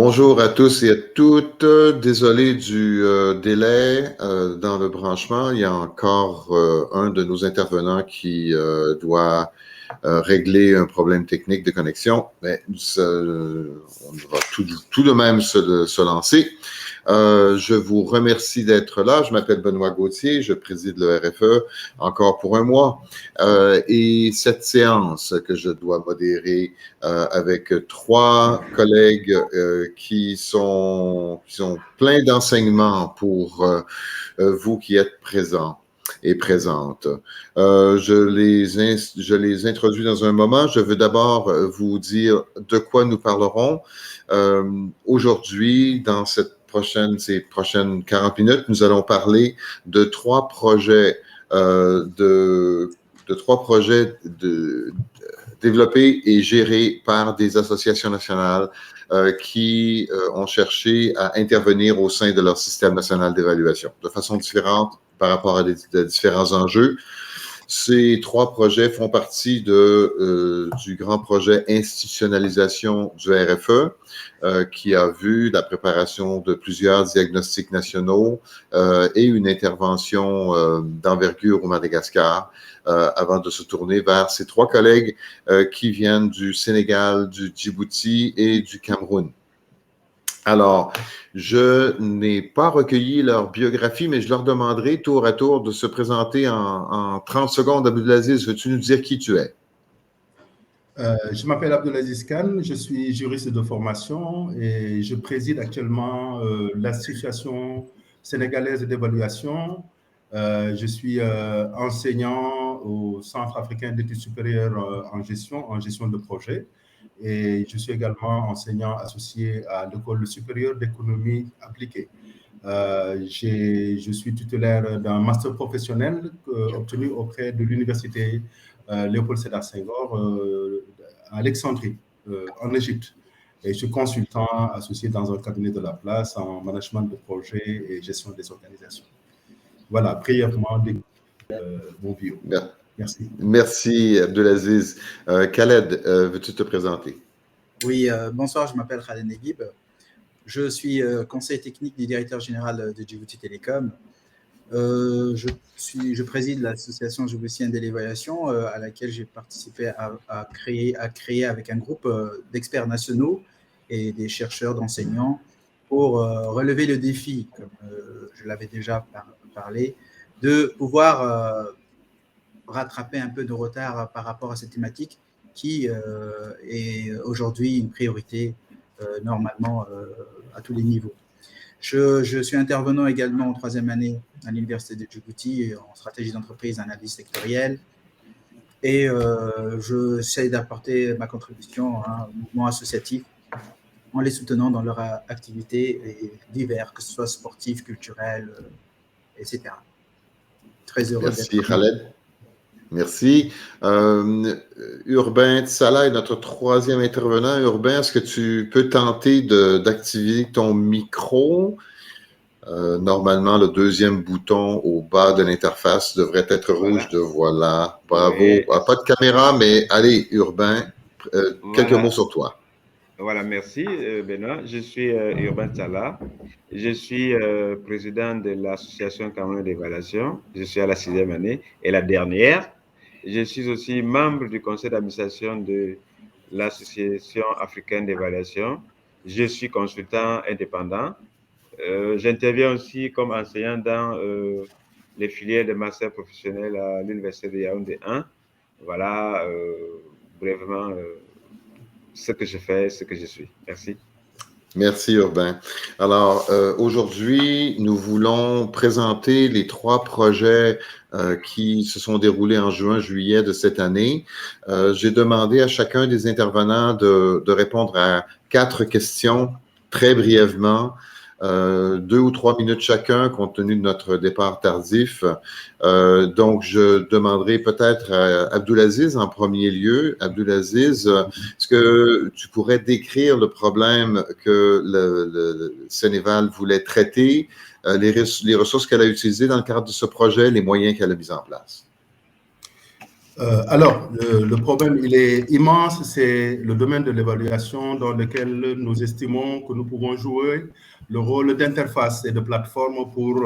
Bonjour à tous et à toutes. Désolé du délai dans le branchement. Il y a encore un de nos intervenants qui doit régler un problème technique de connexion. Mais on va tout de même se lancer. Je vous remercie d'être là. Je m'appelle Benoît Gauthier, je préside le RFE encore pour un mois. Et cette séance que je dois modérer avec trois collègues qui sont pleins d'enseignements pour vous qui êtes présents et présentes. Je les introduis dans un moment. Je veux d'abord vous dire de quoi nous parlerons. Aujourd'hui, dans ces prochaines 40 minutes, nous allons parler de trois projets développés et gérés par des associations nationales qui ont cherché à intervenir au sein de leur système national d'évaluation de façon différente par rapport à de différents enjeux. Ces trois projets font partie du grand projet institutionnalisation du RFE qui a vu la préparation de plusieurs diagnostics nationaux et une intervention d'envergure au Madagascar avant de se tourner vers ces trois collègues qui viennent du Sénégal, du Djibouti et du Cameroun. Alors, je n'ai pas recueilli leur biographie, mais je leur demanderai tour à tour de se présenter en 30 secondes. Abdulaziz, veux-tu nous dire qui tu es? Je m'appelle Abdulaziz Khan, je suis juriste de formation et je préside actuellement l'association sénégalaise d'évaluation. Je suis enseignant au Centre africain d'études supérieures en gestion de projet. Et je suis également enseignant associé à l'École supérieure d'économie appliquée. Je suis titulaire d'un master professionnel obtenu auprès de l'université Léopold Sédar Senghor à Alexandrie, en Égypte. Et je suis consultant associé dans un cabinet de la place en management de projets et gestion des organisations. Voilà, brièvement, mon bio. Merci. Merci, Abdulaziz. Khaled, veux-tu te présenter? Oui, bonsoir, je m'appelle Khaled Neguib. Je suis conseiller technique du directeur général de Djibouti Télécom. Je préside l'association djiboutienne de l'évaluation à laquelle j'ai participé à créer avec un groupe d'experts nationaux et des chercheurs, d'enseignants pour relever le défi, comme je l'avais déjà parlé, de pouvoir rattraper un peu de retard par rapport à cette thématique qui est aujourd'hui une priorité normalement à tous les niveaux. Je suis intervenant également en troisième année à l'Université de Djibouti en stratégie d'entreprise, analyse sectorielle. Et j'essaie d'apporter ma contribution à un mouvement associatif en les soutenant dans leurs activités diverses, que ce soit sportives, culturelles, etc. Très heureux d'être là. Merci, Khaled. Merci. Urbain Tsala est notre troisième intervenant. Urbain, est-ce que tu peux tenter d'activer ton micro? Normalement, le deuxième bouton au bas de l'interface devrait être rouge. Voilà. Bravo. Oui. Pas de caméra, mais allez, Urbain, quelques mots sur toi. Voilà, merci Benoît. Je suis Urbain Tsala. Je suis président de l'association Cameroun d'évaluation. Je suis à la 6e année et la dernière. Je suis aussi membre du conseil d'administration de l'association africaine d'évaluation. Je suis consultant indépendant. J'interviens aussi comme enseignant dans les filières de master professionnel à l'université de Yaoundé 1. Voilà, brièvement, ce que je fais, ce que je suis. Merci. Merci, Urbain. Alors, aujourd'hui, nous voulons présenter les trois projets qui se sont déroulés en juin-juillet de cette année. J'ai demandé à chacun des intervenants de répondre à 4 questions très brièvement. 2 ou 3 minutes chacun, compte tenu de notre départ tardif. Donc, je demanderai peut-être à Abdulaziz en premier lieu. Abdulaziz, est-ce que tu pourrais décrire le problème que le Sénéval voulait traiter, les ressources qu'elle a utilisées dans le cadre de ce projet, les moyens qu'elle a mis en place? Alors, le problème, il est immense, c'est le domaine de l'évaluation dans lequel nous estimons que nous pouvons jouer le rôle d'interface et de plateforme pour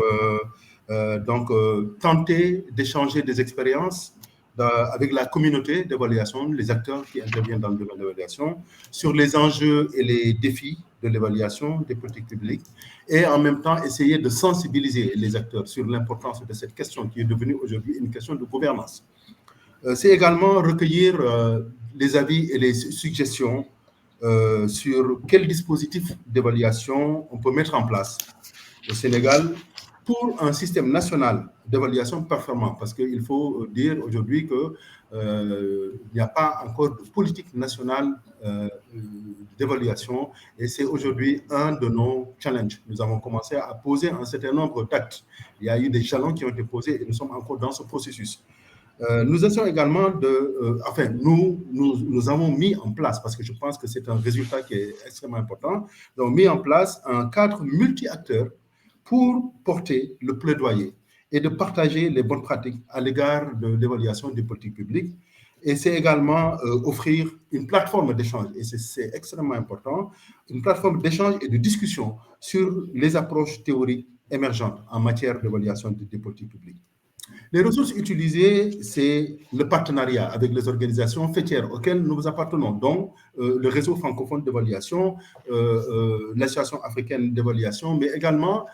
tenter d'échanger des expériences avec la communauté d'évaluation, les acteurs qui interviennent dans le domaine de l'évaluation, sur les enjeux et les défis de l'évaluation des politiques publiques, et en même temps essayer de sensibiliser les acteurs sur l'importance de cette question qui est devenue aujourd'hui une question de gouvernance. C'est également recueillir les avis et les suggestions sur quel dispositif d'évaluation on peut mettre en place au Sénégal pour un système national d'évaluation performant, parce qu'il faut dire aujourd'hui qu'il n'y a pas encore de politique nationale d'évaluation, et c'est aujourd'hui un de nos challenges. Nous avons commencé à poser un certain nombre d'actes. Il y a eu des jalons qui ont été posés et nous sommes encore dans ce processus. Nous essayons également nous avons mis en place, parce que je pense que c'est un résultat qui est extrêmement important, donc mis en place un cadre multi-acteurs pour porter le plaidoyer et de partager les bonnes pratiques à l'égard de l'évaluation des politiques publiques. Et c'est également offrir une plateforme d'échange, et c'est extrêmement important, une plateforme d'échange et de discussion sur les approches théoriques émergentes en matière d'évaluation des politiques publiques. Les ressources utilisées, c'est le partenariat avec les organisations faîtières auxquelles nous appartenons, dont le réseau francophone d'évaluation, l'Association africaine d'évaluation, mais également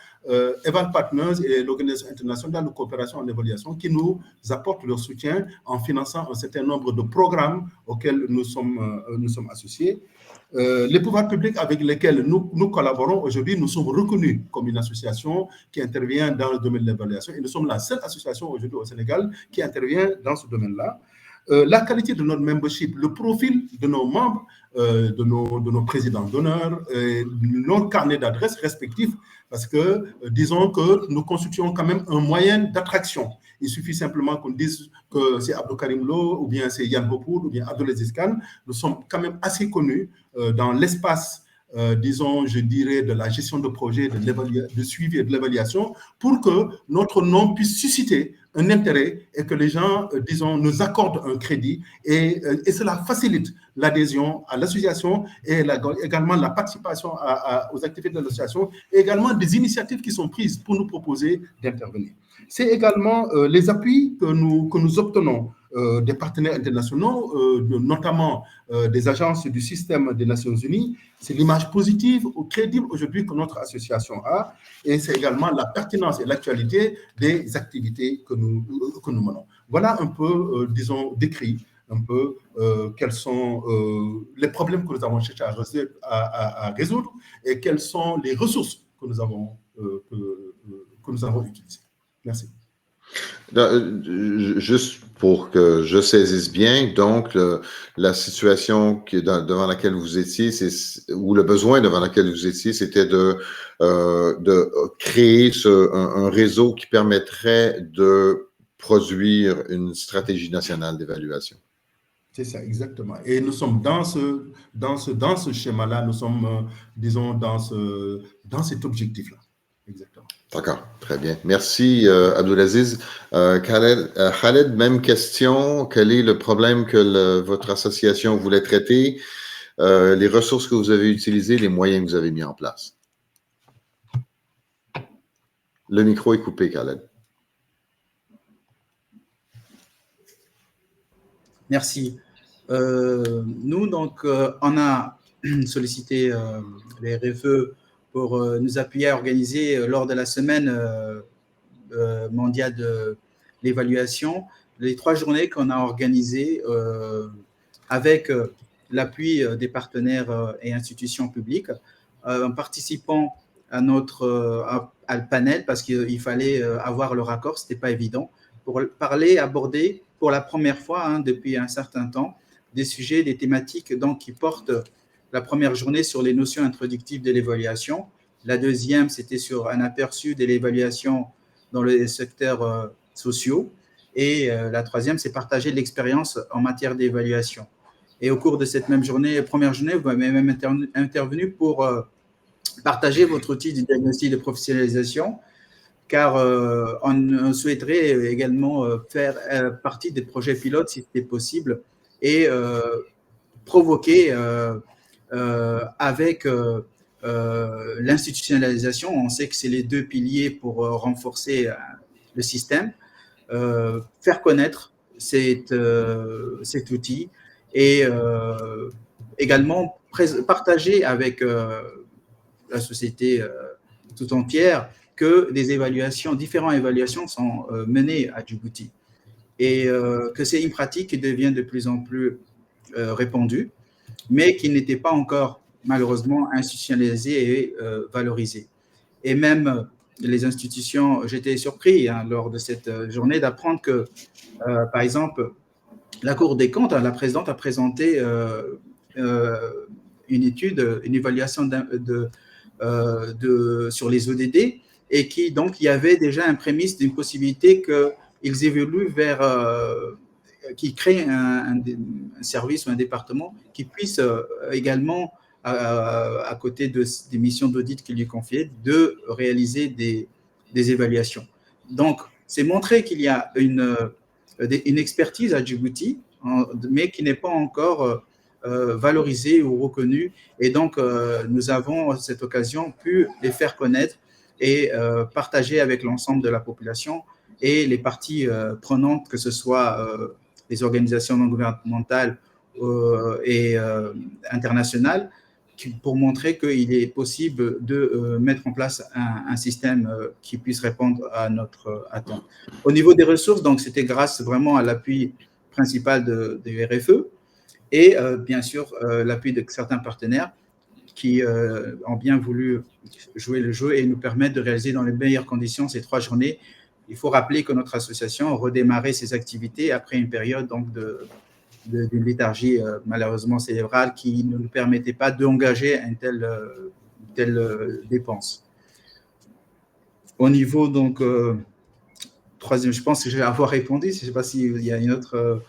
Eval Partners et l'Organisation internationale de coopération en évaluation qui nous apportent leur soutien en finançant un certain nombre de programmes auxquels nous sommes associés. Les pouvoirs publics avec lesquels nous collaborons aujourd'hui, nous sommes reconnus comme une association qui intervient dans le domaine de l'évaluation, et nous sommes la seule association aujourd'hui au Sénégal qui intervient dans ce domaine-là. La qualité de notre membership, le profil de nos membres, de nos présidents d'honneur, nos carnets d'adresses respectifs, parce que disons que nous constituons quand même un moyen d'attraction. Il suffit simplement qu'on dise que c'est Abdou Karim Lo, ou bien c'est Yann Bopoul, ou bien Abdoulaziz Kane. Nous sommes quand même assez connus dans l'espace, disons, je dirais, de la gestion de projet, de suivi et de l'évaluation, pour que notre nom puisse susciter un intérêt et que les gens, disons, nous accordent un crédit, et cela facilite l'adhésion à l'association et également la participation aux activités de l'association, et également des initiatives qui sont prises pour nous proposer d'intervenir. C'est également les appuis que nous obtenons des partenaires internationaux, notamment des agences du système des Nations Unies. C'est l'image positive ou crédible aujourd'hui que notre association a, et c'est également la pertinence et l'actualité des activités que nous menons. Voilà un peu, disons, décrit un peu quels sont les problèmes que nous avons cherché à résoudre et quelles sont les ressources que nous avons utilisées. Merci. Juste pour que je saisisse bien, donc la situation devant laquelle vous étiez, ou le besoin devant lequel vous étiez, c'était de créer un réseau qui permettrait de produire une stratégie nationale d'évaluation. C'est ça, exactement. Et nous sommes dans ce schéma-là, nous sommes, disons, dans cet objectif-là. Exactement. D'accord, très bien. Merci, Abdoulaziz. Khaled, même question. Quel est le problème que votre association voulait traiter? Les ressources que vous avez utilisées, les moyens que vous avez mis en place? Le micro est coupé, Khaled. Merci. Nous, donc, on a sollicité les RFE pour nous appuyer à organiser lors de la semaine mondiale de l'évaluation, les 3 journées qu'on a organisées avec l'appui des partenaires et institutions publiques, en participant à à le panel, parce qu'il fallait avoir le raccord, ce n'était pas évident, pour aborder pour la première fois depuis un certain temps des sujets, des thématiques donc, qui portent la première journée sur les notions introductives de l'évaluation. La deuxième, c'était sur un aperçu de l'évaluation dans les secteurs sociaux. Et la troisième, c'est partager l'expérience en matière d'évaluation. Et au cours de cette même journée, première journée, vous m'avez même intervenu pour partager votre outil de diagnostic de professionnalisation, car on souhaiterait également faire partie des projets pilotes si c'était possible et provoquer avec l'institutionnalisation, on sait que c'est les deux piliers pour renforcer le système, faire connaître cet outil et également partager avec la société tout entière que des différentes évaluations sont menées à Djibouti et que c'est une pratique qui devient de plus en plus répandue, mais qui n'était pas encore malheureusement institutionnalisée et valorisée. Et même les institutions, j'étais surpris lors de cette journée d'apprendre que, par exemple, la Cour des comptes, la présidente a présenté une étude, une évaluation sur les ODD, et donc il y avait déjà un prémisse d'une possibilité qu'ils évoluent vers qui crée un service ou un département qui puisse également, à côté des missions d'audit qui lui confiaient, de réaliser des évaluations. Donc, c'est montrer qu'il y a une expertise à Djibouti, mais qui n'est pas encore valorisée ou reconnue. Et donc, nous avons, à cette occasion, pu les faire connaître et partager avec l'ensemble de la population et les parties prenantes, que ce soit les organisations non gouvernementales et internationales, pour montrer qu'il est possible de mettre en place un système qui puisse répondre à notre attente. Au niveau des ressources, donc c'était grâce vraiment à l'appui principal des RFE et bien sûr l'appui de certains partenaires qui ont bien voulu jouer le jeu et nous permettre de réaliser dans les meilleures conditions ces 3 journées. Il faut rappeler que notre association a redémarré ses activités après une période donc d'une léthargie malheureusement cérébrale qui ne nous permettait pas d'engager une telle dépense. Au niveau donc troisième, je pense que je vais avoir répondu. Je ne sais pas s'il y a une autre.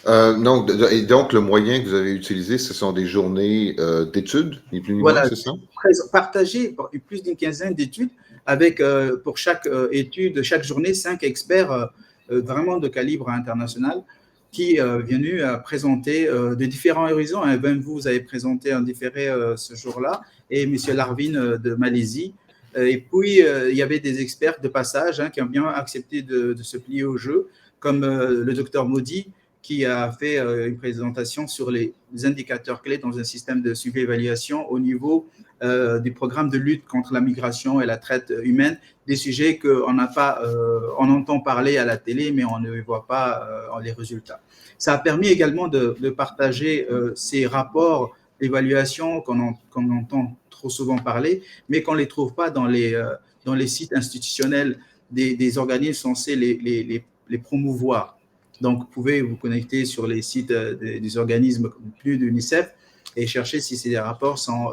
Non, et donc le moyen que vous avez utilisé, ce sont des journées d'études, ni plus ni moins, c'est ça? Partager plus d'une quinzaine d'études avec pour chaque étude, chaque journée, 5 experts vraiment de calibre international qui viennent présenter de différents horizons. Même vous avez présenté en différé ce jour-là, et M. Larvin de Malaisie. Et puis, il y avait des experts de passage qui ont bien accepté de se plier au jeu, comme le docteur Modi, qui a fait une présentation sur les indicateurs clés dans un système de suivi-évaluation au niveau du programme de lutte contre la migration et la traite humaine, des sujets qu'on n'a pas, on entend parler à la télé, mais on ne voit pas les résultats. Ça a permis également de partager ces rapports d'évaluation qu'on entend trop souvent parler, mais qu'on ne les trouve pas dans les sites institutionnels des organismes censés les promouvoir. Donc, vous pouvez vous connecter sur les sites des organismes plus d'UNICEF et chercher si ces rapports sont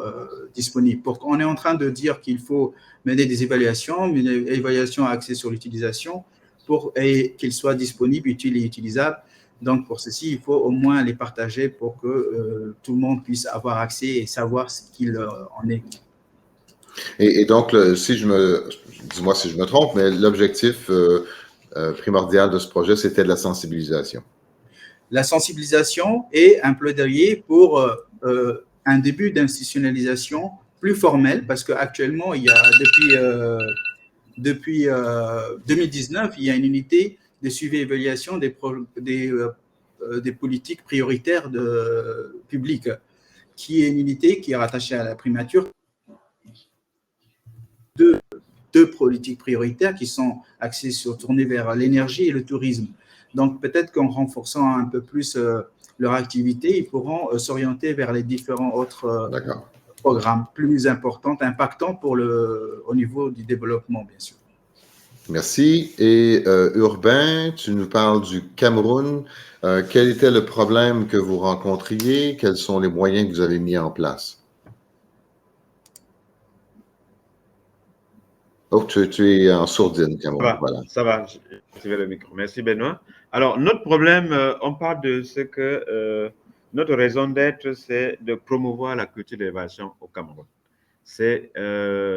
disponibles. On est en train de dire qu'il faut mener des évaluations, une évaluation axée sur l'utilisation et qu'ils soient disponibles, utiles et utilisables. Donc, pour ceci, il faut au moins les partager pour que tout le monde puisse avoir accès et savoir ce qu'il en est. Et donc, dis-moi si je me trompe, mais l'objectif primordial de ce projet, c'était de la sensibilisation. La sensibilisation et un plaidoyer pour un début d'institutionnalisation plus formel, parce qu'actuellement, il y a depuis 2019, il y a une unité de suivi et évaluation des politiques prioritaires publiques, qui est une unité qui est rattachée à la primature de deux politiques prioritaires qui sont axées tournées vers l'énergie et le tourisme. Donc, peut-être qu'en renforçant un peu plus leur activité, ils pourront s'orienter vers les différents autres programmes plus importants, impactants au niveau du développement, bien sûr. Merci. Et Urbain, tu nous parles du Cameroun. Quel était le problème que vous rencontriez? Quels sont les moyens que vous avez mis en place? Oh, tu es en sourdine, Cameroun. Ça va. Je vais le micro. Merci, Benoît. Alors, notre problème, on parle de ce que notre raison d'être, c'est de promouvoir la culture de l'évaluation au Cameroun. C'est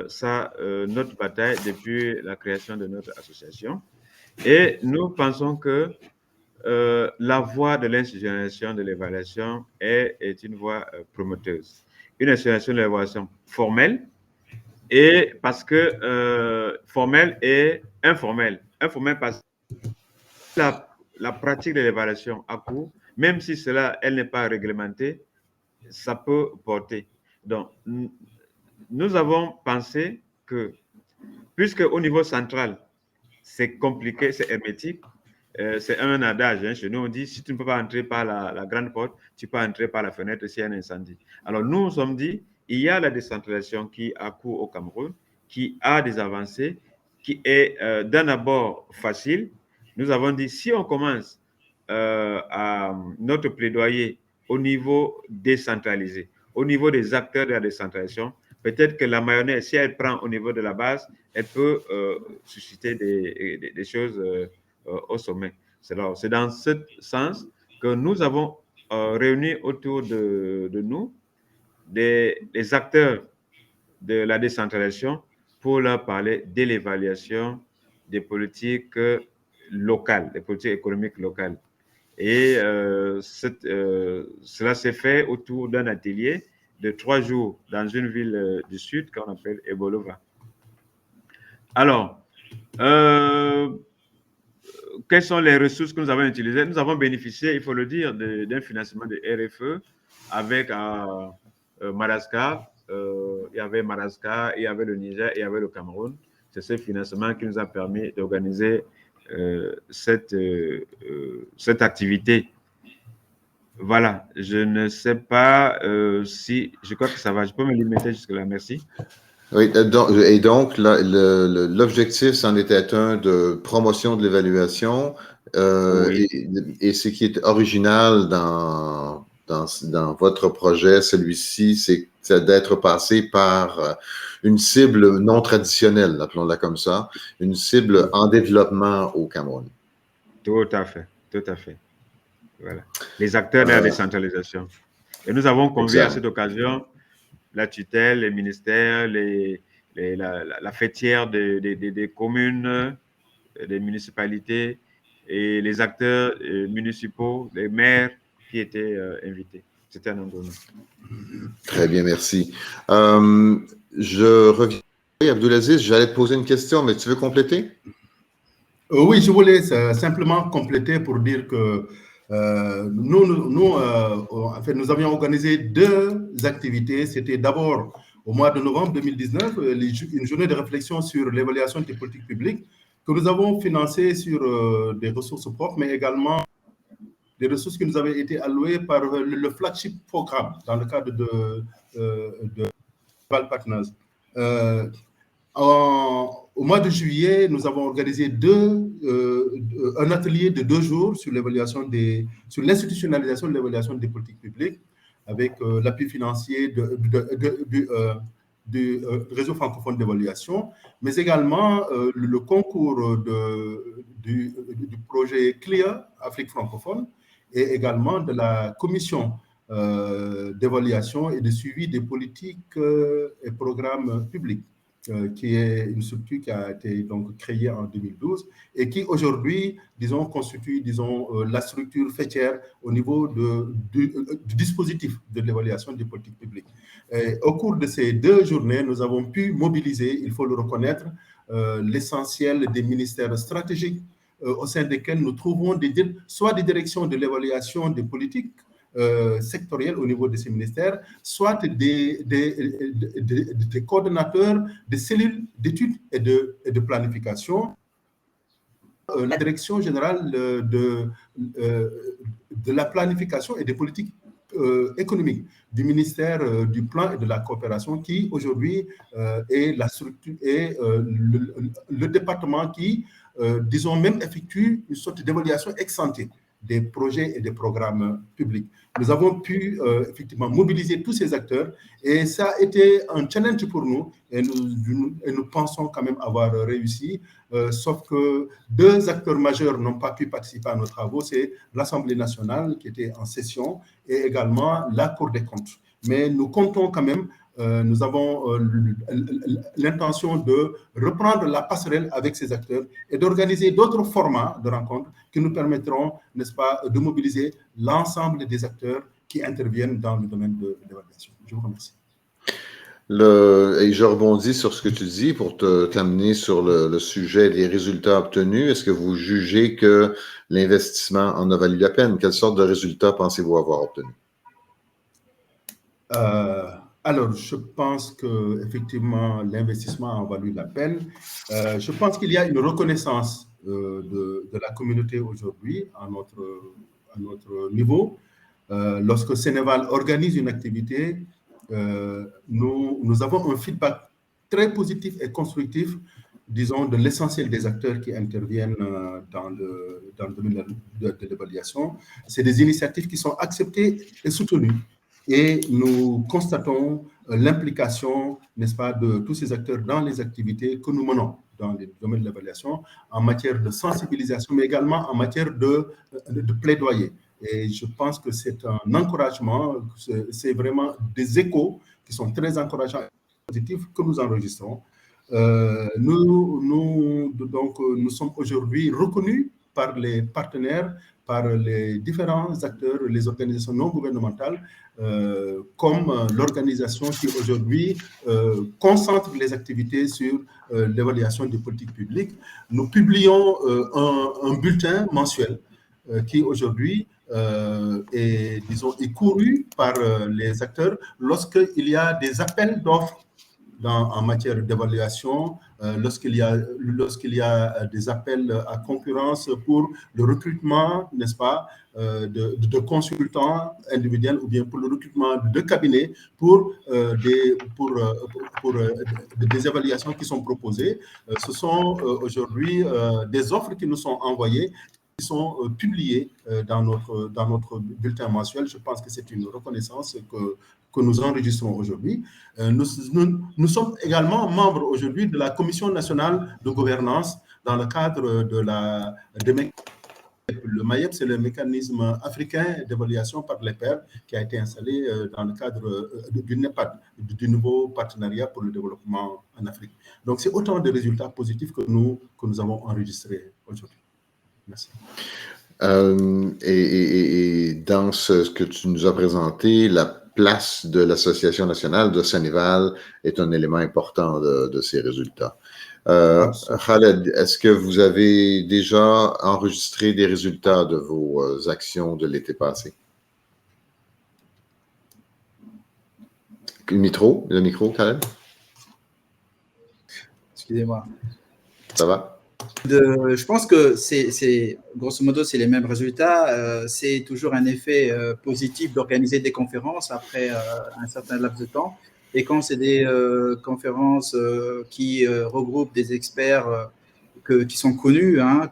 ça notre bataille depuis la création de notre association. Et nous pensons que la voie de l'institutionnalisation de l'évaluation est une voie promoteuse. Une institutionnalisation de l'évaluation formelle, et parce que formelle et informelle. Informelle parce que la pratique de l'évaluation à cours, même si cela, elle n'est pas réglementée, ça peut porter. Donc, nous avons pensé que, puisque au niveau central, c'est compliqué, c'est hermétique, c'est un adage. Hein, chez nous, on dit, si tu ne peux pas entrer par la grande porte, tu peux entrer par la fenêtre s'il y a un incendie. Alors, nous nous sommes dit, il y a la décentralisation qui a cours au Cameroun, qui a des avancées, qui est d'un abord facile. Nous avons dit, si on commence à notre plaidoyer au niveau décentralisé, au niveau des acteurs de la décentralisation, peut-être que la mayonnaise, si elle prend au niveau de la base, elle peut susciter des choses au sommet. C'est dans ce sens que nous avons réuni autour de nous des acteurs de la décentralisation pour leur parler de l'évaluation des politiques locales, des politiques économiques locales. Et cela s'est fait autour d'un atelier de 3 jours dans une ville du sud qu'on appelle Ebolova. Alors, quelles sont les ressources que nous avons utilisées? Nous avons bénéficié, il faut le dire, d'un financement de RFE avec Madagascar. Il y avait Madagascar, il y avait le Niger, il y avait le Cameroun. C'est ce financement qui nous a permis d'organiser cette activité. Voilà, je ne sais pas si... Je crois que ça va. Je peux me limiter jusque-là. Merci. Oui, et donc, l'objectif, c'en était un de promotion de l'évaluation. Oui. Et ce qui est original dans votre projet, celui-ci, c'est d'être passé par une cible non traditionnelle, appelons-la comme ça, une cible en développement au Cameroun. Tout à fait, tout à fait. Voilà. Les acteurs de la décentralisation. Et nous avons convié à cette occasion la tutelle, les ministères, la fêtière des communes, des municipalités et les acteurs municipaux, les maires qui étaient invités. C'était un engouement. Très bien, merci. Je reviens. Abdulaziz, j'allais te poser une question, mais tu veux compléter? Oui, je voulais simplement compléter pour dire que en fait, nous avions organisé 2 activités. C'était d'abord au mois de novembre 2019, une journée de réflexion sur l'évaluation des politiques publiques que nous avons financée sur des ressources propres, mais également des ressources qui nous avaient été allouées par le flagship programme dans le cadre de Val Partners. Au mois de juillet, nous avons organisé un atelier de 2 jours sur sur l'institutionnalisation de l'évaluation des politiques publiques avec l'appui financier du réseau francophone d'évaluation, mais également le concours du projet CLIA, Afrique francophone, et également de la commission d'évaluation et de suivi des politiques et programmes publics, qui est une structure qui a été donc créée en 2012 et qui aujourd'hui, disons, constitue, disons, la structure fêtière au niveau du dispositif de l'évaluation des politiques publiques. Et au cours de ces 2 journées, nous avons pu mobiliser, il faut le reconnaître, l'essentiel des ministères stratégiques au sein desquels nous trouvons soit des directions de l'évaluation des politiques sectorielles au niveau de ces ministères, soit des coordonnateurs des cellules d'études et de planification. La direction générale de la planification et des politiques économiques du ministère du Plan et de la Coopération, qui aujourd'hui est la structure et le département qui, disons, même effectue une sorte d'évaluation ex ante des projets et des programmes publics. Nous avons pu effectivement mobiliser tous ces acteurs et ça a été un challenge pour nous et nous pensons quand même avoir réussi, sauf que 2 acteurs majeurs n'ont pas pu participer à nos travaux, c'est l'Assemblée nationale qui était en session et également la Cour des comptes. Mais nous comptons quand même nous avons l'intention de reprendre la passerelle avec ces acteurs et d'organiser d'autres formats de rencontres qui nous permettront, n'est-ce pas, de mobiliser l'ensemble des acteurs qui interviennent dans le domaine de l'évaluation. Je vous remercie. Et je rebondis sur ce que tu dis pour t'amener sur le sujet des résultats obtenus. Est-ce que vous jugez que l'investissement en a valu la peine? Quelle sorte de résultats pensez-vous avoir obtenus? Alors, je pense qu'effectivement, l'investissement a valu la peine. Je pense qu'il y a une reconnaissance de la communauté aujourd'hui à notre niveau. Lorsque Sénéval organise une activité, nous avons un feedback très positif et constructif, disons, de l'essentiel des acteurs qui interviennent dans le domaine de l'évaluation. C'est des initiatives qui sont acceptées et soutenues. Et nous constatons l'implication, n'est-ce pas, de tous ces acteurs dans les activités que nous menons dans le domaine de l'évaluation, en matière de sensibilisation, mais également en matière de plaidoyer. Et je pense que c'est un encouragement, c'est vraiment des échos qui sont très encourageants et positifs que nous enregistrons. Nous sommes aujourd'hui reconnus par les partenaires, par les différents acteurs, les organisations non gouvernementales, comme l'organisation qui aujourd'hui concentre les activités sur l'évaluation des politiques publiques. Nous publions un bulletin mensuel qui aujourd'hui est couru par les acteurs lorsqu'il y a des appels d'offres en matière d'évaluation, lorsqu'il y a des appels à concurrence pour le recrutement, n'est-ce pas, de consultants individuels ou bien pour le recrutement de cabinets pour des évaluations qui sont proposées. Ce sont aujourd'hui des offres qui nous sont envoyées, qui sont publiées dans notre bulletin mensuel. Je pense que c'est une reconnaissance que nous enregistrons aujourd'hui. Nous sommes également membres aujourd'hui de la Commission nationale de gouvernance dans le cadre de le MAEP, c'est le mécanisme africain d'évaluation par les pairs qui a été installé dans le cadre du NEPAD, du nouveau partenariat pour le développement en Afrique. Donc, c'est autant de résultats positifs que nous avons enregistrés aujourd'hui. Merci. Et dans ce que tu nous as présenté, la place de l'Association nationale de Sénéval est un élément important de ces résultats. Khaled, est-ce que vous avez déjà enregistré des résultats de vos actions de l'été passé? Le micro, Khaled? Excusez-moi. Ça va? Je pense que grosso modo, c'est les mêmes résultats. C'est toujours un effet positif d'organiser des conférences après un certain laps de temps. Et quand c'est des conférences qui regroupent des experts qui sont connus à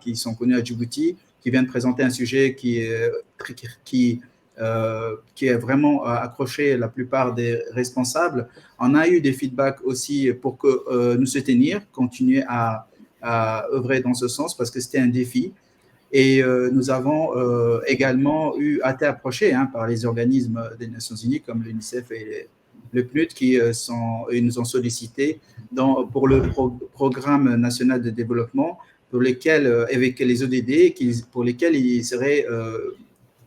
Djibouti, qui viennent présenter un sujet qui est vraiment accroché la plupart des responsables, on a eu des feedbacks aussi pour que nous soutenir, continuer à œuvrer dans ce sens parce que c'était un défi. Et nous avons également été approchés par les organismes des Nations Unies comme l'UNICEF et le PNUD qui nous ont sollicité pour le programme national de développement pour lesquels, avec les ODD, pour lesquels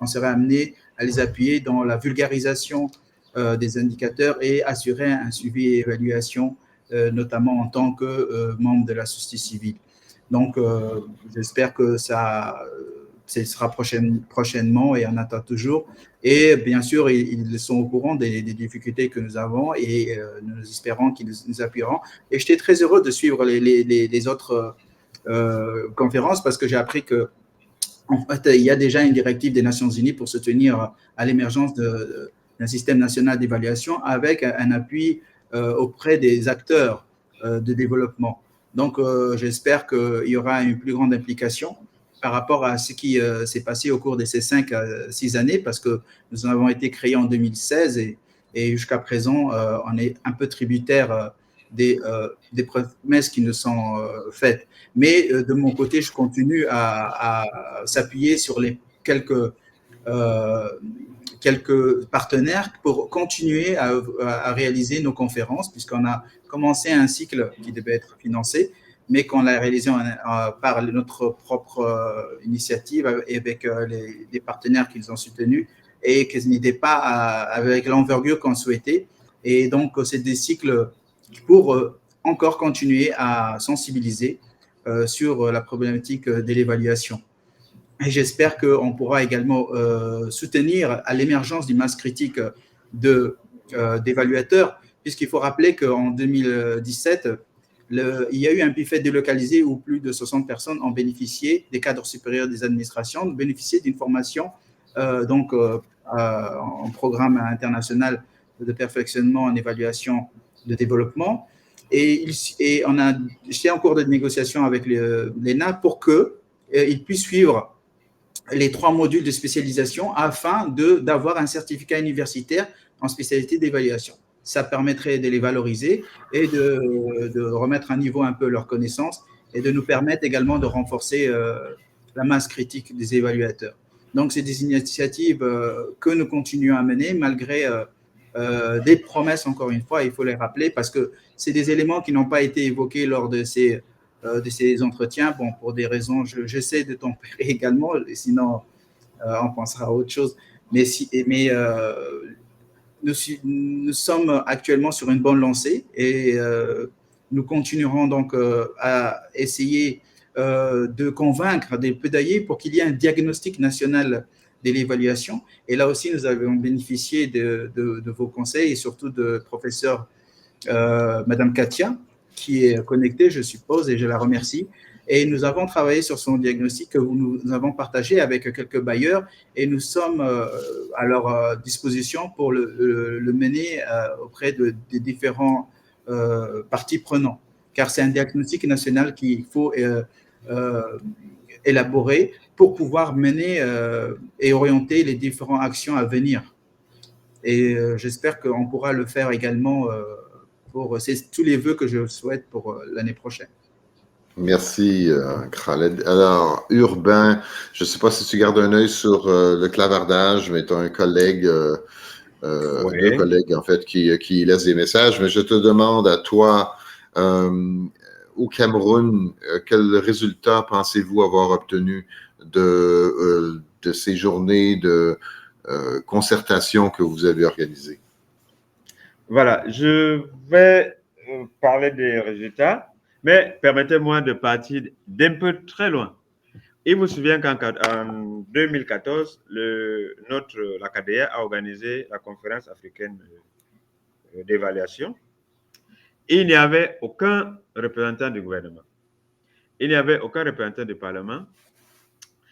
on serait amené à les appuyer dans la vulgarisation des indicateurs et assurer un suivi et évaluation notamment en tant que membre de la société civile. Donc, j'espère que ça sera prochainement et on attend toujours. Et bien sûr, ils sont au courant des difficultés que nous avons et nous espérons qu'ils nous appuieront. Et j'étais très heureux de suivre les autres conférences parce que j'ai appris que en fait, il y a déjà une directive des Nations Unies pour soutenir à l'émergence d'un système national d'évaluation avec un appui auprès des acteurs de développement. Donc, j'espère qu'il y aura une plus grande implication par rapport à ce qui s'est passé au cours de ces 5 à 6 années, parce que nous avons été créés en 2016 et jusqu'à présent, on est un peu tributaire des promesses qui nous sont faites. Mais de mon côté, je continue à s'appuyer sur les quelques quelques partenaires pour continuer à réaliser nos conférences, puisqu'on a commencé un cycle qui devait être financé, mais qu'on l'a réalisé par notre propre initiative et avec les partenaires qu'ils ont soutenus, et qu'ils n'étaient pas avec l'envergure qu'on souhaitait. Et donc, c'est des cycles pour encore continuer à sensibiliser sur la problématique de l'évaluation. Et j'espère qu'on pourra également soutenir à l'émergence d'une masse critique d'évaluateurs, puisqu'il faut rappeler qu'en 2017, il y a eu un buffet délocalisé où plus de 60 personnes ont bénéficié, des cadres supérieurs des administrations, ont bénéficié d'une formation en programme international de perfectionnement en évaluation de développement. Et j'étais en cours de négociation avec l'ENA pour qu'ils puissent suivre les 3 modules de spécialisation afin d'avoir un certificat universitaire en spécialité d'évaluation. Ça permettrait de les valoriser et de remettre à niveau un peu leurs connaissances et de nous permettre également de renforcer la masse critique des évaluateurs. Donc, c'est des initiatives que nous continuons à mener malgré des promesses, encore une fois, il faut les rappeler, parce que c'est des éléments qui n'ont pas été évoqués lors de ces entretiens. Bon, pour des raisons, j'essaie de tempérer également, sinon on pensera à autre chose. Mais nous sommes actuellement sur une bonne lancée et nous continuerons donc à essayer de convaincre des plaidoyers pour qu'il y ait un diagnostic national de l'évaluation. Et là aussi, nous avons bénéficié de vos conseils et surtout de professeur Madame Katia, qui est connectée, je suppose, et je la remercie. Et nous avons travaillé sur son diagnostic que nous avons partagé avec quelques bailleurs et nous sommes à leur disposition pour le mener auprès des différents parties prenantes. Car c'est un diagnostic national qu'il faut élaborer pour pouvoir mener et orienter les différentes actions à venir. Et j'espère qu'on pourra le faire également c'est tous les vœux que je souhaite pour l'année prochaine. Merci, Khaled. Alors, Urbain, je ne sais pas si tu gardes un œil sur le clavardage, mais tu as un collègue, deux collègues en fait, qui laissent des messages. Mais je te demande à toi, au Cameroun, quels résultats pensez-vous avoir obtenus de ces journées de concertation que vous avez organisées? Voilà, je vais parler des résultats, mais permettez-moi de partir d'un peu très loin. Il vous souvient qu'en 2014, la KDA a organisé la conférence africaine d'évaluation. Il n'y avait aucun représentant du gouvernement. Il n'y avait aucun représentant du Parlement.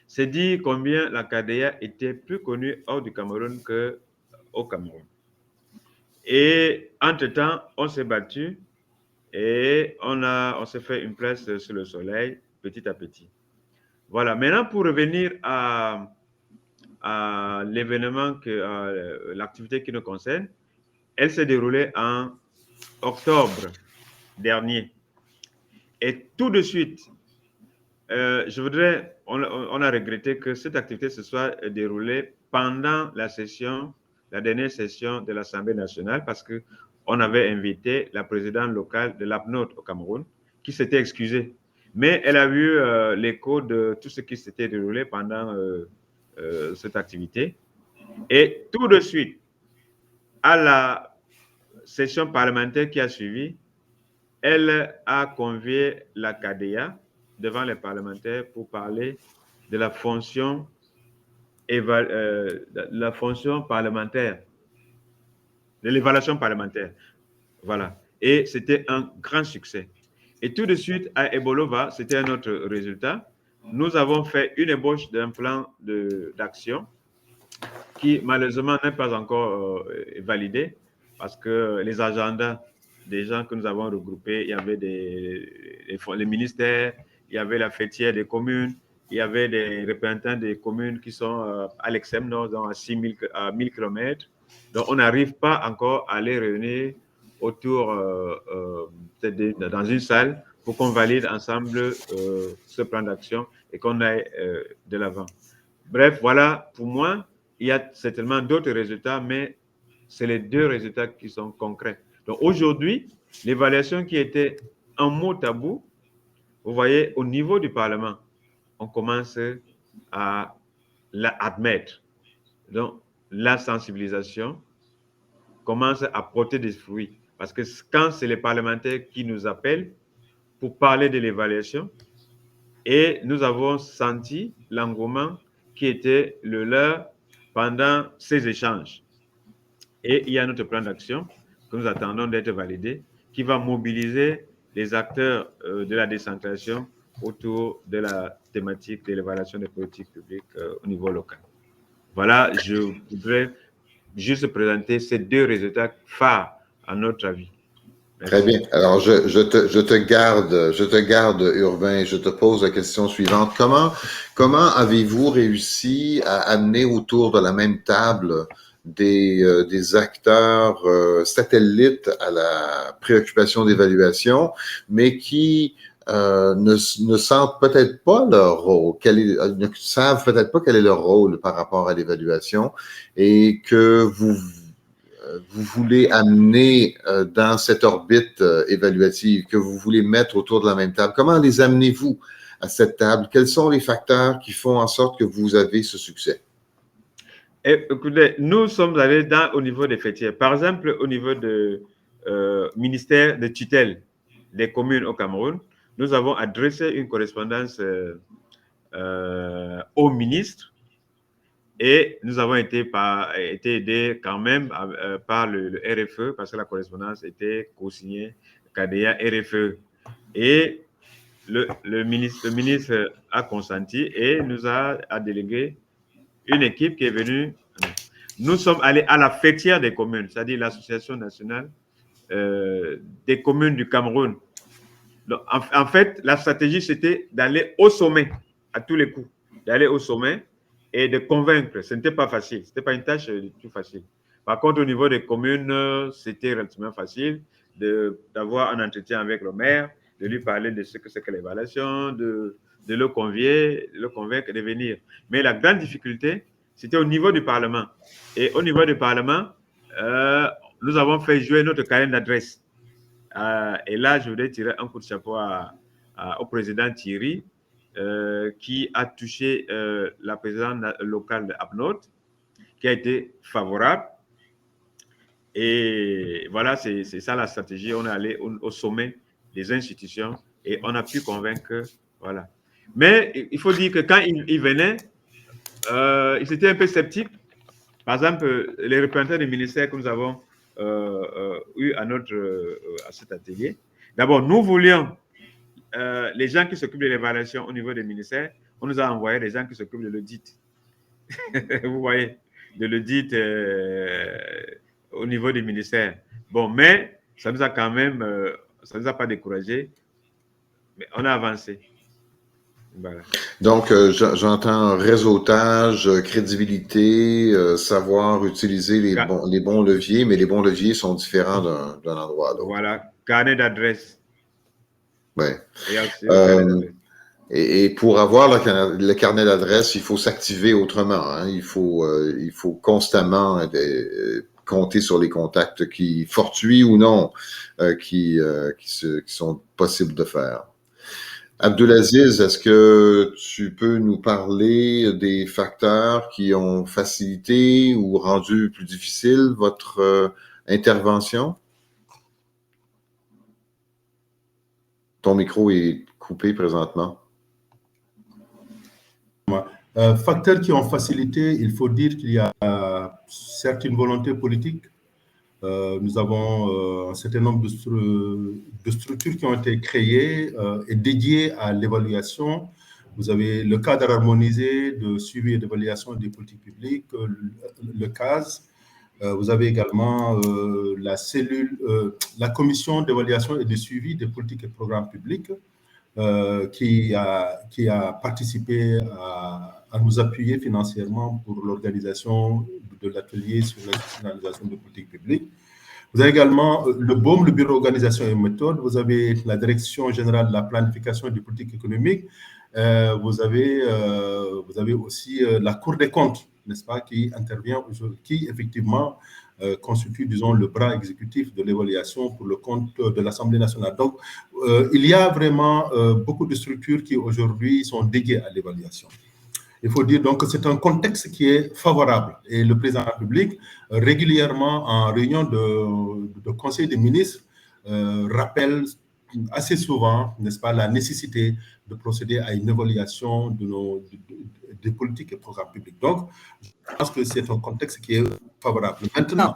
C'est dire combien la KDA était plus connue hors du Cameroun qu'au Cameroun. Et entre-temps, on s'est battu et on s'est fait une place sur le soleil petit à petit. Voilà. Maintenant, pour revenir à l'événement, l'activité qui nous concerne, elle s'est déroulée en octobre dernier. Et tout de suite, on a regretté que cette activité se soit déroulée pendant la dernière session de l'Assemblée nationale, parce qu'on avait invité la présidente locale de l'APNOD au Cameroun, qui s'était excusée. Mais elle a eu l'écho de tout ce qui s'était déroulé pendant cette activité. Et tout de suite, à la session parlementaire qui a suivi, elle a convié la KDA devant les parlementaires pour parler de la fonction parlementaire, de l'évaluation parlementaire. Voilà. Et c'était un grand succès. Et tout de suite, à Ebolova, c'était un autre résultat. Nous avons fait une ébauche d'un plan d'action qui, malheureusement, n'est pas encore validé parce que les agendas des gens que nous avons regroupés, il y avait les ministères, il y avait la fêtière des communes, il y avait des représentants des communes qui sont à l'extrême nord, donc à 1000 km. Donc, on n'arrive pas encore à les réunir autour dans une salle pour qu'on valide ensemble ce plan d'action et qu'on aille de l'avant. Bref, voilà pour moi il y a certainement d'autres résultats, mais c'est les deux résultats qui sont concrets. Donc aujourd'hui, l'évaluation qui était un mot tabou, vous voyez, au niveau du Parlement, on commence à l'admettre. Donc, la sensibilisation commence à porter des fruits. Parce que quand c'est les parlementaires qui nous appellent pour parler de l'évaluation, et nous avons senti l'engouement qui était le leur pendant ces échanges. Et il y a notre plan d'action que nous attendons d'être validé, qui va mobiliser les acteurs de la décentralisation autour de la thématique de l'évaluation des politiques publiques au niveau local. Voilà, je voudrais juste présenter ces deux résultats phares à notre avis. Merci. Très bien. Alors, je te garde, Urbain, je te pose la question suivante. Comment avez-vous réussi à amener autour de la même table des acteurs satellites à la préoccupation d'évaluation, mais qui ne sentent peut-être pas leur rôle, ne savent peut-être pas quel est leur rôle par rapport à l'évaluation, et que vous voulez amener dans cette orbite évaluative, que vous voulez mettre autour de la même table? Comment les amenez-vous à cette table? Quels sont les facteurs qui font en sorte que vous avez ce succès? Écoutez, nous sommes allés au niveau des fêtières. Par exemple, au niveau du ministère de tutelle des communes au Cameroun, nous avons adressé une correspondance au ministre et nous avons été aidés quand même par le RFE parce que la correspondance était co-signée KDA RFE. Et le ministre a consenti et nous a délégué une équipe qui est venue. Nous sommes allés à la fêtière des communes, c'est-à-dire l'Association nationale des communes du Cameroun. Donc, en fait, la stratégie, c'était d'aller au sommet, à tous les coups, d'aller au sommet et de convaincre. Ce n'était pas facile, ce n'était pas une tâche du tout facile. Par contre, au niveau des communes, c'était relativement facile d'avoir un entretien avec le maire, de lui parler de ce que c'est que l'évaluation, de le convier, de le convaincre de venir. Mais la grande difficulté, c'était au niveau du Parlement. Et au niveau du Parlement, nous avons fait jouer notre carnet d'adresse. Et là, je voudrais tirer un coup de chapeau au président Thierry, qui a touché la présidente locale d'Apnot, qui a été favorable. Et voilà, c'est ça la stratégie. On est allé au sommet des institutions et on a pu convaincre. Voilà. Mais il faut dire que quand il venait, ils étaient un peu sceptiques. Par exemple, les représentants des ministères que nous avons eu à cet atelier. D'abord, nous voulions les gens qui s'occupent de l'évaluation au niveau des ministères. On nous a envoyé des gens qui s'occupent de l'audit. Vous voyez, de l'audit au niveau des ministères. Bon, mais ça nous a quand même, ça ne nous a pas découragés, mais on a avancé. Voilà. Donc, j'entends réseautage, crédibilité, savoir utiliser les bons leviers, mais les bons leviers sont différents d'un endroit à l'autre. Voilà, carnet d'adresse. Oui. Et pour avoir le carnet d'adresse, il faut s'activer autrement. Hein. Il faut constamment compter sur les contacts fortuits ou non, qui sont possibles de faire. Abdulaziz, est-ce que tu peux nous parler des facteurs qui ont facilité ou rendu plus difficile votre intervention? Ton micro est coupé présentement. Facteurs qui ont facilité, il faut dire qu'il y a certes une volonté politique. Nous avons un certain nombre de structures qui ont été créées et dédiées à l'évaluation. Vous avez le cadre harmonisé de suivi et d'évaluation des politiques publiques, le CAS. Vous avez également la commission d'évaluation et de suivi des politiques et programmes publics qui a participé à nous appuyer financièrement pour l'organisation de l'atelier sur l'institutionnalisation des politiques publiques. Vous avez également le BOM, le Bureau d'organisation et méthode. Vous avez la Direction générale de la planification et des politiques économiques. Vous avez aussi la Cour des comptes n'est-ce pas, qui intervient aujourd'hui, qui effectivement constitue, disons, le bras exécutif de l'évaluation pour le compte de l'Assemblée nationale. Donc, il y a vraiment beaucoup de structures qui aujourd'hui sont dédiées à l'évaluation. Il faut dire donc que c'est un contexte qui est favorable et le président de la République, régulièrement en réunion de conseil des ministres, rappelle assez souvent, n'est-ce pas, la nécessité de procéder à une évaluation des politiques et programmes publics. Donc, je pense que c'est un contexte qui est favorable. Maintenant,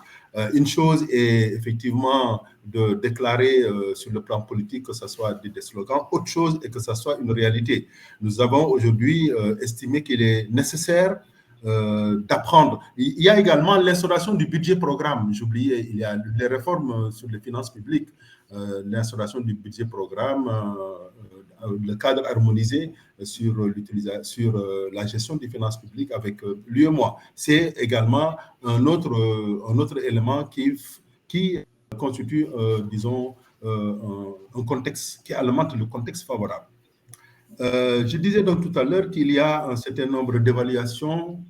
une chose est effectivement de déclarer sur le plan politique que ce soit des slogans, autre chose est que ce soit une réalité. Nous avons aujourd'hui estimé qu'il est nécessaire d'apprendre. Il y a également l'instauration du budget programme. J'oubliais, il y a les réformes sur les finances publiques, l'instauration du budget programme, le cadre harmonisé sur la gestion des finances publiques avec l'UEMOA. C'est également un autre élément qui constitue, disons, un contexte qui alimente le contexte favorable. Je disais donc tout à l'heure qu'il y a un certain nombre d'évaluations,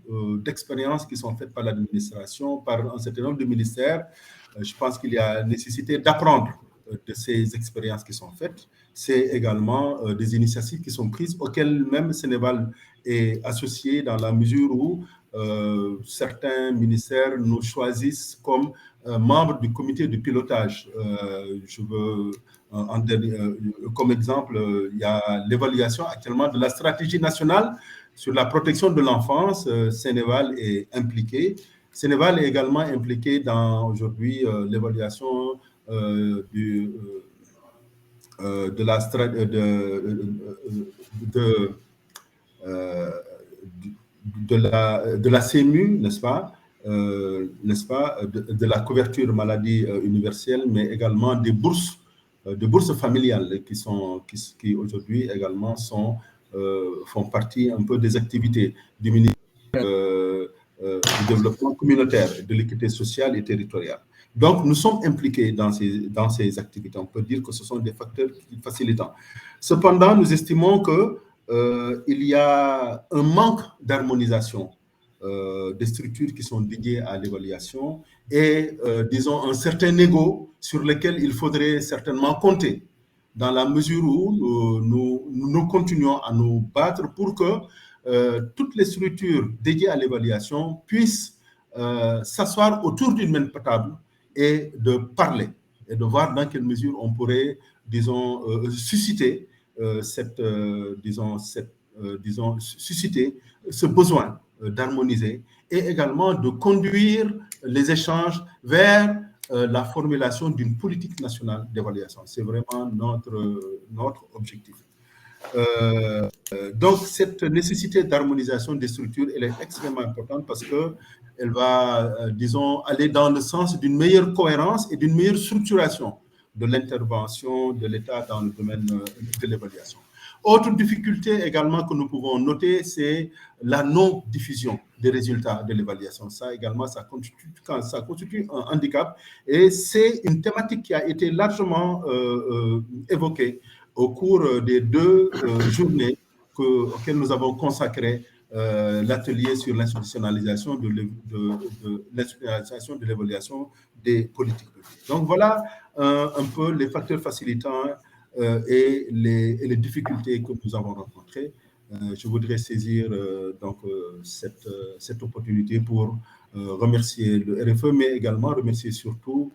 d'expériences qui sont faites par l'administration, par un certain nombre de ministères. Je pense qu'il y a nécessité d'apprendre de ces expériences qui sont faites. C'est également des initiatives qui sont prises auxquelles même Sénégal est associé dans la mesure où certains ministères nous choisissent comme membres du comité de pilotage. Je veux comme exemple, il y a l'évaluation actuellement de la stratégie nationale sur la protection de l'enfance. Sénégal est impliqué. Sénégal est également impliqué dans aujourd'hui l'évaluation de la CMU, n'est-ce pas, de la couverture maladie universelle, mais également des bourses familiales qui aujourd'hui également font partie un peu des activités du ministère du développement communautaire, de l'équité sociale et territoriale. Donc, nous sommes impliqués dans ces activités. On peut dire que ce sont des facteurs facilitants. Cependant, nous estimons qu'il y a un manque d'harmonisation des structures qui sont dédiées à l'évaluation et, disons, un certain égo sur lequel il faudrait certainement compter dans la mesure où nous continuons à nous battre pour que toutes les structures dédiées à l'évaluation puissent s'asseoir autour d'une même table et de parler et de voir dans quelle mesure on pourrait, disons, susciter susciter ce besoin d'harmoniser et également de conduire les échanges vers la formulation d'une politique nationale d'évaluation. C'est vraiment notre objectif. Donc, cette nécessité d'harmonisation des structures, elle est extrêmement importante parce qu'elle va, disons, aller dans le sens d'une meilleure cohérence et d'une meilleure structuration de l'intervention de l'État dans le domaine de l'évaluation. Autre difficulté également que nous pouvons noter, c'est la non-diffusion des résultats de l'évaluation. Ça également, ça constitue un handicap et c'est une thématique qui a été largement évoquée au cours des 2 journées auxquelles nous avons consacré l'atelier sur l'institutionnalisation de l'évaluation des politiques publiques. Donc voilà un peu les facteurs facilitants et les difficultés que nous avons rencontrées. Je voudrais saisir donc cette opportunité pour remercier le RFE, mais également remercier surtout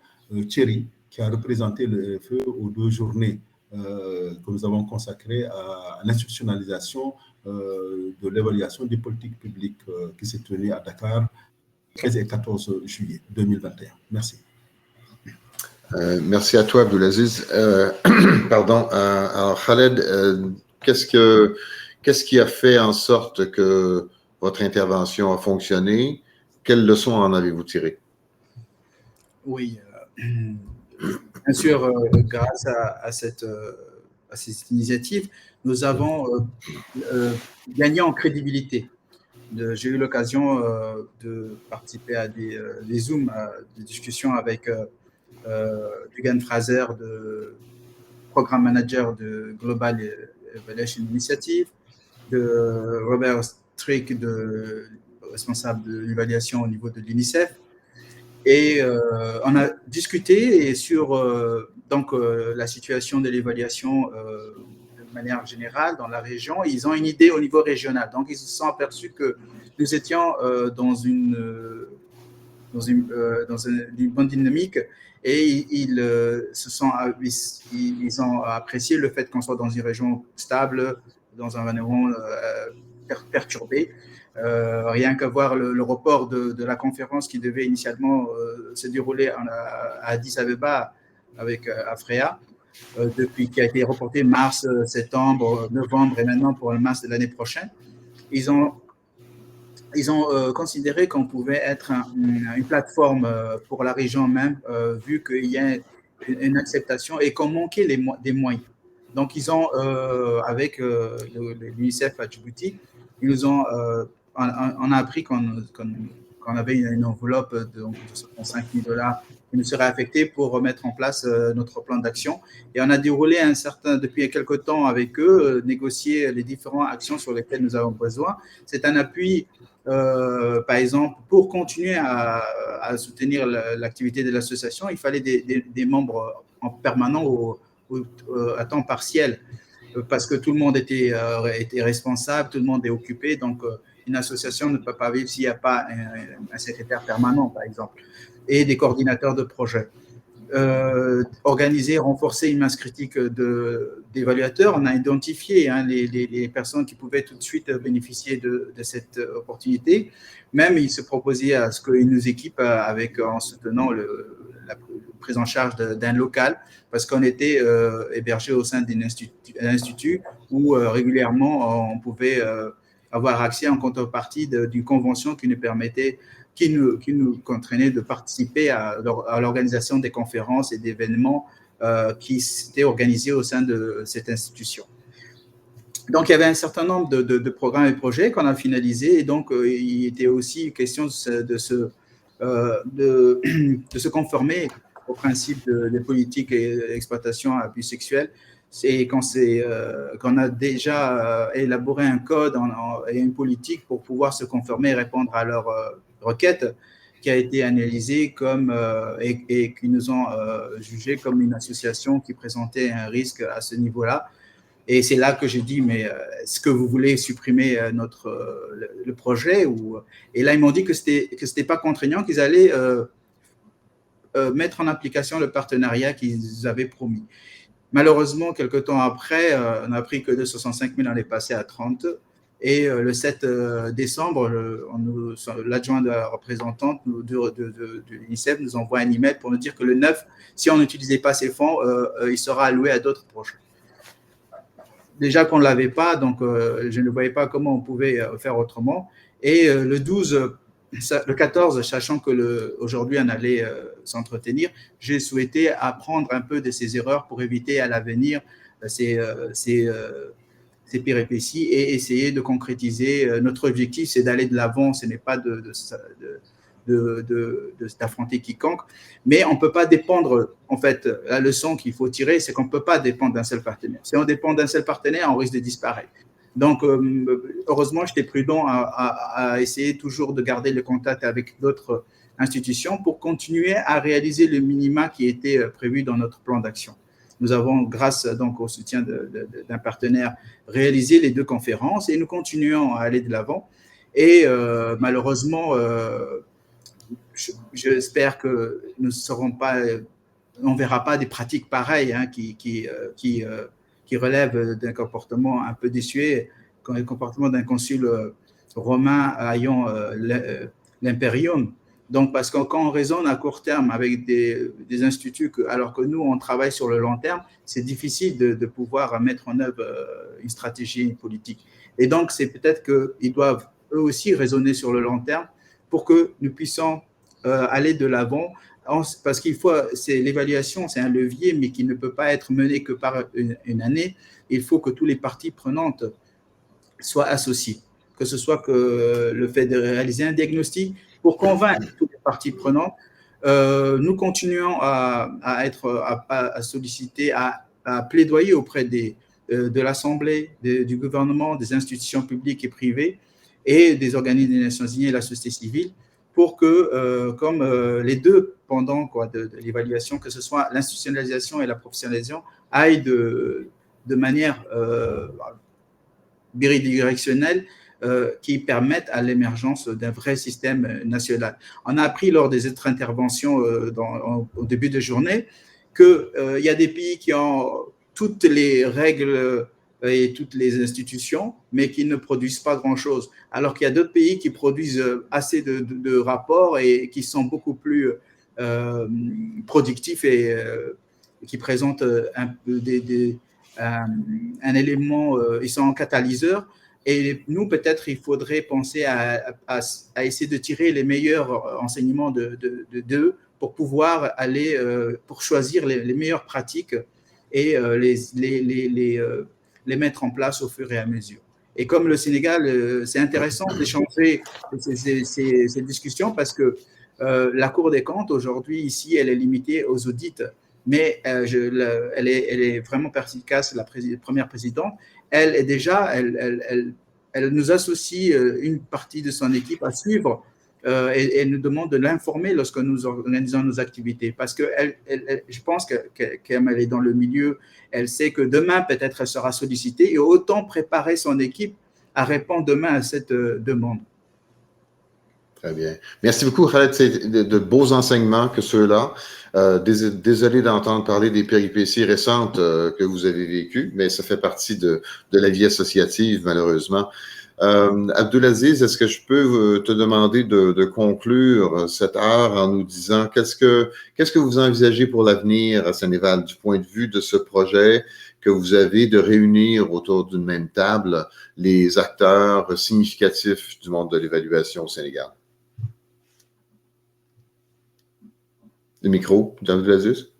Thierry, qui a représenté le RFE aux 2 journées que nous avons consacrées à l'institutionnalisation de l'évaluation des politiques publiques qui s'est tenue à Dakar le 13 et 14 juillet 2021. Merci. Merci à toi, Abdulaziz. Pardon. Alors, Khaled, qu'est-ce qui a fait en sorte que votre intervention a fonctionné? Quelles leçons en avez-vous tirées? Oui, bien sûr, grâce à cette initiative, nous avons gagné en crédibilité. J'ai eu l'occasion de participer à des Zooms, des discussions avec Dugan Fraser, programme manager de Global Evaluation Initiative, de Robert Strick de responsable de l'évaluation au niveau de l'UNICEF. Et on a discuté sur la situation de l'évaluation de manière générale dans la région. Ils ont une idée au niveau régional. Donc, ils se sont aperçus que nous étions dans une bonne dynamique et ils ont apprécié le fait qu'on soit dans une région stable, dans un environnement perturbé. Rien qu'à voir le report de la conférence qui devait initialement se dérouler à Addis Abeba avec Afrea, qui a été reporté mars, septembre, novembre et maintenant pour le mars de l'année prochaine. Ils ont considéré qu'on pouvait être une plateforme pour la région même, vu qu'il y a une acceptation et qu'on manquait des moyens. Donc, ils ont, avec l'UNICEF à Djibouti, ils nous ont, on a appris qu'on avait une enveloppe de $65 000 qui nous serait affectée pour remettre en place notre plan d'action. Et on a déroulé depuis quelque temps avec eux, négocier les différentes actions sur lesquelles nous avons besoin. C'est un appui, par exemple, pour continuer à soutenir l'activité de l'association, il fallait des membres en permanent ou à temps partiel, parce que tout le monde était responsable, tout le monde est occupé. Donc, une association ne peut pas vivre s'il n'y a pas un secrétaire permanent, par exemple, et des coordinateurs de projet. Organiser, renforcer une masse critique d'évaluateurs. On a identifié les personnes qui pouvaient tout de suite bénéficier de cette opportunité. Même, ils se proposaient à ce qu'ils nous équipent en soutenant la prise en charge d'un local, parce qu'on était hébergé au sein d'un institut où régulièrement on pouvait avoir accès en contrepartie d'une convention qui nous contraignait de participer à l'organisation des conférences et d'événements qui étaient organisés au sein de cette institution. Donc, il y avait un certain nombre de programmes et projets qu'on a finalisés, et donc il était aussi question de se conformer au principe des politiques et d'exploitation à but sexuel. C'est qu'on a déjà élaboré un code et une politique pour pouvoir se conformer et répondre à leurs requêtes, qui a été analysée et qui nous ont jugé comme une association qui présentait un risque à ce niveau-là. Et c'est là que j'ai dit, mais est-ce que vous voulez supprimer le projet Et là, ils m'ont dit que c'était pas contraignant, qu'ils allaient mettre en application le partenariat qu'ils avaient promis. Malheureusement, quelques temps après, on a appris que de 65 000, on est passé à 30. Et le 7 décembre, l'adjoint de la représentante de l'UNICEF nous envoie un email pour nous dire que le 9, si on n'utilisait pas ces fonds, il sera alloué à d'autres projets. Déjà qu'on ne l'avait pas, donc je ne voyais pas comment on pouvait faire autrement. Et le 14, sachant qu'aujourd'hui on allait s'entretenir, j'ai souhaité apprendre un peu de ces erreurs pour éviter à l'avenir ces péripéties et essayer de concrétiser. Notre objectif, c'est d'aller de l'avant, ce n'est pas d'affronter quiconque, mais on ne peut pas dépendre, en fait, la leçon qu'il faut tirer, c'est qu'on ne peut pas dépendre d'un seul partenaire. Si on dépend d'un seul partenaire, on risque de disparaître. Donc, heureusement, j'étais prudent à essayer toujours de garder le contact avec d'autres institutions pour continuer à réaliser le minima qui était prévu dans notre plan d'action. Nous avons, grâce donc au soutien d'un partenaire, réalisé les 2 conférences et nous continuons à aller de l'avant. Et malheureusement, j'espère que nous on verra pas des pratiques pareilles qui relèvent d'un comportement un peu désuet, comme le comportement d'un consul romain ayant l'impérium. Donc, parce que quand on raisonne à court terme avec des instituts, alors que nous, on travaille sur le long terme, c'est difficile de pouvoir mettre en œuvre une stratégie politique. Et donc, c'est peut-être qu'ils doivent eux aussi raisonner sur le long terme pour que nous puissions aller de l'avant. Parce l'évaluation, c'est un levier, mais qui ne peut pas être mené que par une année. Il faut que tous les parties prenantes soient associées, que ce soit que le fait de réaliser un diagnostic pour convaincre toutes les parties prenantes. Nous continuons à solliciter, à plaidoyer auprès de l'Assemblée, du gouvernement, des institutions publiques et privées, et des organismes des Nations Unies et la société civile pour que, comme les deux pendant de l'évaluation, que ce soit l'institutionnalisation et la professionnalisation, aillent de manière bidirectionnelle qui permettent à l'émergence d'un vrai système national. On a appris lors des autres interventions au début de journée qu'il y a des pays qui ont toutes les règles et toutes les institutions, mais qui ne produisent pas grand-chose. Alors qu'il y a d'autres pays qui produisent assez de rapports et qui sont beaucoup plus productifs et qui présentent un élément, ils sont en catalyseur. Et nous, peut-être, il faudrait penser à essayer de tirer les meilleurs enseignements d'eux pour pouvoir aller, pour choisir les meilleures pratiques et les mettre en place au fur et à mesure. Et comme le Sénégal, c'est intéressant d'échanger ces discussions parce que la Cour des comptes, aujourd'hui, ici, elle est limitée aux audits, mais elle est vraiment perspicace, la première présidente. Elle est déjà, elle nous associe une partie de son équipe à suivre et nous demande de l'informer lorsque nous organisons nos activités. Parce que je pense qu'elle est dans le milieu, elle sait que demain, peut-être, elle sera sollicitée et autant préparer son équipe à répondre demain à cette demande. Très bien. Merci beaucoup, Khaled. C'est de beaux enseignements que ceux-là. Désolé d'entendre parler des péripéties récentes que vous avez vécues, mais ça fait partie de la vie associative, malheureusement. Abdulaziz, est-ce que je peux te demander de conclure cette heure en nous disant qu'est-ce que vous envisagez pour l'avenir à Sénéval du point de vue de ce projet que vous avez de réunir autour d'une même table les acteurs significatifs du monde de l'évaluation au Sénégal? Le micro, Abdulaziz.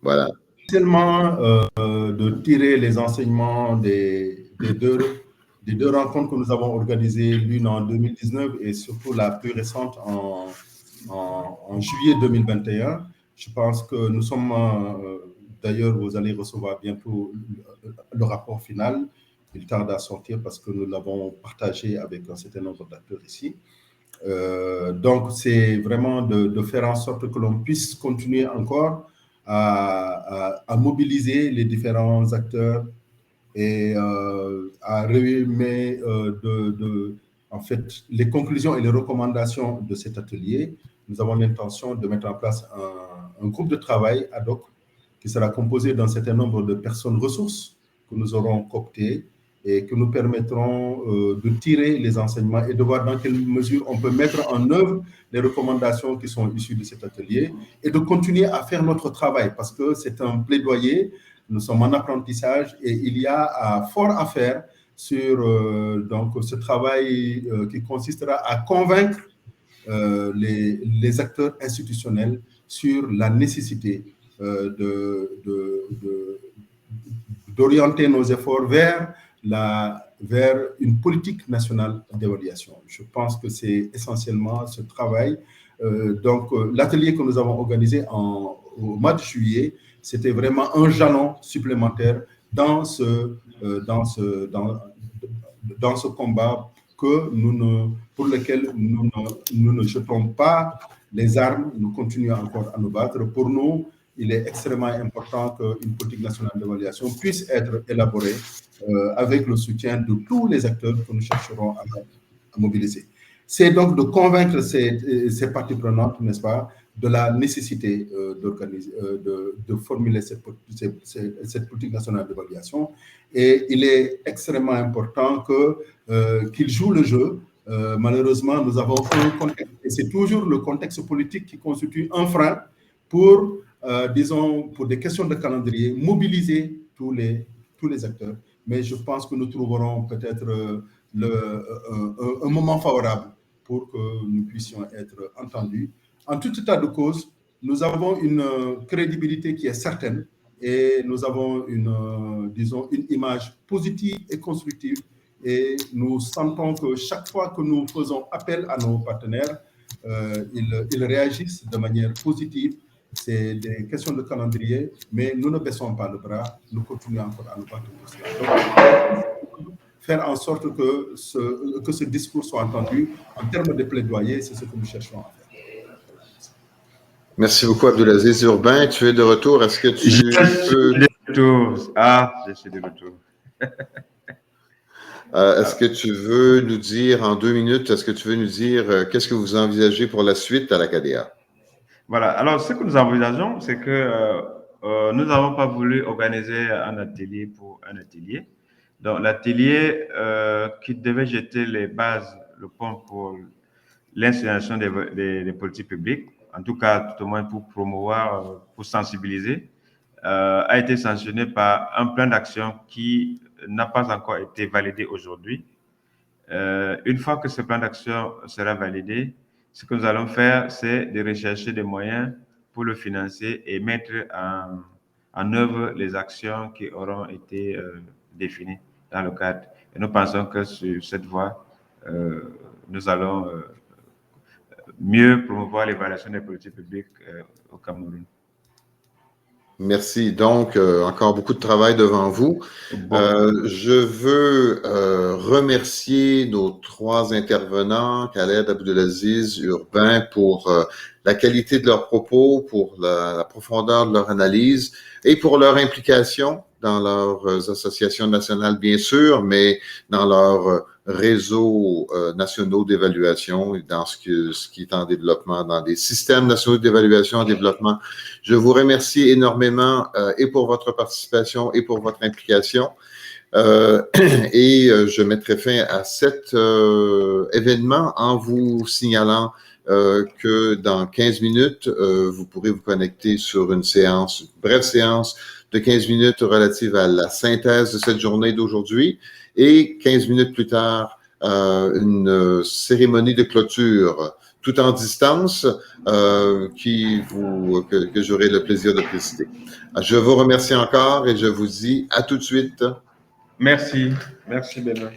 Voilà. Essentiellement de tirer les enseignements des deux rencontres que nous avons organisées, l'une en 2019 et surtout la plus récente en juillet 2021. Je pense que nous sommes, d'ailleurs, vous allez recevoir bientôt le rapport final. Il tarde à sortir parce que nous l'avons partagé avec un certain nombre d'acteurs ici. Donc, c'est vraiment de faire en sorte que l'on puisse continuer encore à mobiliser les différents acteurs et à réunir en fait, les conclusions et les recommandations de cet atelier. Nous avons l'intention de mettre en place un groupe de travail ad hoc qui sera composé d'un certain nombre de personnes ressources que nous aurons cooptées et que nous permettront de tirer les enseignements et de voir dans quelle mesure on peut mettre en œuvre les recommandations qui sont issues de cet atelier et de continuer à faire notre travail parce que c'est un plaidoyer, nous sommes en apprentissage et il y a fort à faire sur donc, ce travail qui consistera à convaincre les acteurs institutionnels sur la nécessité d'orienter nos efforts vers une politique nationale d'évaluation. Je pense que c'est essentiellement ce travail. Donc, l'atelier que nous avons organisé au mois de juillet, c'était vraiment un jalon supplémentaire dans ce combat pour lequel nous ne jetons pas les armes, nous continuons encore à nous battre. Pour nous, il est extrêmement important qu'une politique nationale d'évaluation puisse être élaborée avec le soutien de tous les acteurs que nous chercherons à mobiliser. C'est donc de convaincre ces parties prenantes, n'est-ce pas, de la nécessité de formuler cette politique nationale d'évaluation. Et il est extrêmement important qu'ils jouent le jeu. Malheureusement, nous avons un contexte, et c'est toujours le contexte politique qui constitue un frein pour, disons, pour des questions de calendrier, mobiliser tous les acteurs. Mais je pense que nous trouverons peut-être un moment favorable pour que nous puissions être entendus. En tout état de cause, nous avons une crédibilité qui est certaine et nous avons disons, une image positive et constructive. Et nous sentons que chaque fois que nous faisons appel à nos partenaires, ils réagissent de manière positive. C'est des questions de calendrier, mais nous ne baissons pas le bras, nous continuons encore à nous battre pour cela. Donc, faire en sorte que ce discours soit entendu en termes de plaidoyer. C'est ce que nous cherchons à faire. Merci beaucoup, Abdulaziz. Urbain, tu es de retour. Est-ce que tu peux... Je suis de retour. Est-ce que tu veux nous dire en 2 minutes, est-ce que tu veux nous dire qu'est-ce que vous envisagez pour la suite à l'Acadéa? Voilà. Alors, ce que nous envisageons, c'est que nous n'avons pas voulu organiser un atelier pour un atelier. Donc, l'atelier qui devait jeter les bases, le pont pour l'installation des politiques publiques, en tout cas, tout au moins pour promouvoir, pour sensibiliser, a été sanctionné par un plan d'action qui n'a pas encore été validé aujourd'hui. Une fois que ce plan d'action sera validé, ce que nous allons faire, c'est de rechercher des moyens pour le financer et mettre en œuvre les actions qui auront été définies dans le cadre. Et nous pensons que sur cette voie, nous allons mieux promouvoir l'évaluation des politiques publiques au Cameroun. Merci. Donc, encore beaucoup de travail devant vous. Je veux remercier nos 3 intervenants, Khaled, Abdulaziz, Urbain, pour la qualité de leurs propos, pour la profondeur de leur analyse et pour leur implication dans leurs associations nationales, bien sûr, mais dans leurs réseaux nationaux d'évaluation et dans ce qui est en développement, dans des systèmes nationaux d'évaluation en développement. Je vous remercie énormément et pour votre participation et pour votre implication. Et je mettrai fin à cet événement en vous signalant que dans 15 minutes, vous pourrez vous connecter sur une brève séance de 15 minutes relative à la synthèse de cette journée d'aujourd'hui et 15 minutes plus tard, une cérémonie de clôture tout en distance que j'aurai le plaisir de présider. Je vous remercie encore et je vous dis à tout de suite. Merci. Merci, Benoît.